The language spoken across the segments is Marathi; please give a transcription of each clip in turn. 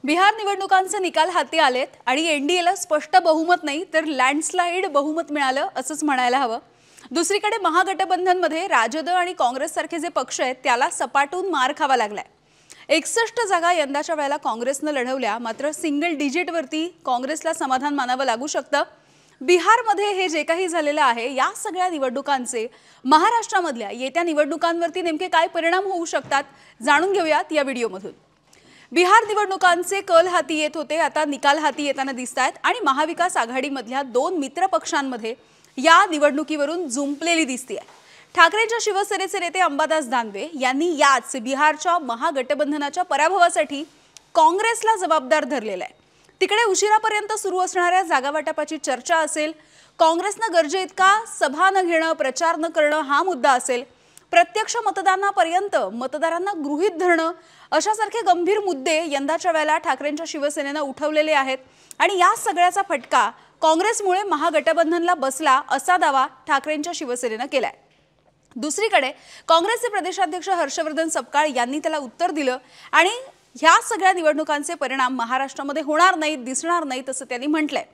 बिहार निवडणुकांचे निकाल हाती आलेत आणि एनडीएला स्पष्ट बहुमत नाही तर लँडस्लाइड बहुमत मिळालं असंच म्हणायला हवं। दुसरीकडे महागठबंधनमध्ये राजद आणि काँग्रेससारखे जे पक्ष आहेत त्याला सपाटून मार खावा लागलाय। 61 जागा यंदाच्या वेळेला काँग्रेसने लढवल्या, मात्र सिंगल डिजिटवरती काँग्रेसला समाधान मानावं लागू शकतं। बिहारमध्ये हे जे काही झालेलं आहे या सगळ्या निवडणुकांचे महाराष्ट्रामधल्या येत्या निवडणुकांवरती नेमके काय परिणाम होऊ शकतात जाणून घेऊयात या व्हिडिओमधून। बिहार निवडणुकांचे कल हाती येत होते, आता निकाल हाती येताना दिसतायत आणि महाविकास आघाडीमधल्या दोन मित्र पक्षांमध्ये या निवडणुकीवरून जुंपलेली दिसतेय। ठाकरेंच्या शिवसेनेचे नेते अंबादास दानवे यांनी याच बिहारच्या महागठबंधनाच्या पराभवासाठी काँग्रेसला जबाबदार धरलेलं आहे। तिकडे उशिरापर्यंत सुरू असणाऱ्या जागावाटपाची चर्चा असेल, काँग्रेसने गरजे इतका सभा न घेणं, प्रचार न करणं हा मुद्दा असेल, प्रत्यक्ष मतदानापर्यंत मतदारांना गृहीत धरणं अशासारखे गंभीर मुद्दे यंदाच्या वेळेला ठाकरेंच्या शिवसेनेने उठवलेले आहेत आणि या सगळ्याचा फटका काँग्रेसमुळे महागठबंधनला बसला असा दावा ठाकरेंच्या शिवसेनेने केलाय। दुसरीकडे काँग्रेसचे प्रदेशाध्यक्ष हर्षवर्धन सपकाळ यांनी त्याला उत्तर दिलं आणि ह्या सगळ्या निवडणुकांचे परिणाम महाराष्ट्रामध्ये होणार नाहीत, दिसणार नाहीत असं त्यांनी म्हटलंय।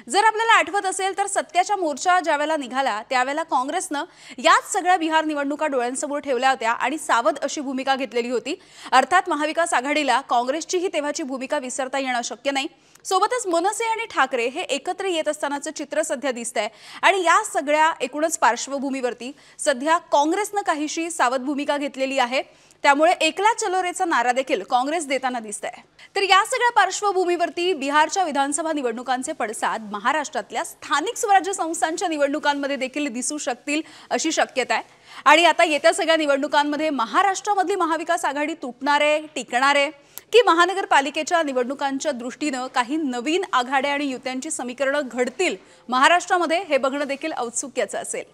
जर आपल्याला आठवत असेल तर सत्याचा मोर्चा ज्यावेळेला निघाला त्यावेळेला काँग्रेसनं याच सगळ्या बिहार निवडणुका डोळ्यांसमोर ठेवल्या होत्या आणि सावध अशी भूमिका घेतलेली होती। अर्थात महाविकास आघाडीला काँग्रेसचीही तेव्हाची भूमिका विसरता येणं शक्य नाही। सोबतच मनसे आणि ठाकरे हे एकत्र येत असतानाचं चित्र सध्या दिसतंय आणि या सगळ्या एकूणच पार्श्वभूमीवरती सध्या काँग्रेसनं काहीशी सावध भूमिका घेतलेली आहे। त्यामुळे एकला चलो रेचा नारा देखील काँग्रेस देताना दिसतंय। तर या सगळ्या पार्श्वभूमीवरती बिहारच्या विधानसभा निवडणुकांचे पडसाद महाराष्ट्रातल्या स्थानिक स्वराज्य संस्थांच्या निवडणुकांमध्ये देखील दिसू शकतील अशी शक्यता आहे। आणि आता येत्या सगळ्या निवडणुकांमध्ये महाराष्ट्रामधली महाविकास आघाडी तुटणार आहे, टिकणार आहे की महानगरपालिकेच्या निवडणुकांच्या दृष्टीने काही नवीन आघाड्या आणि युत्यांची समीकरणं घडतील महाराष्ट्रामध्ये हे बघणं देखील औत्सुक्याचं असेल।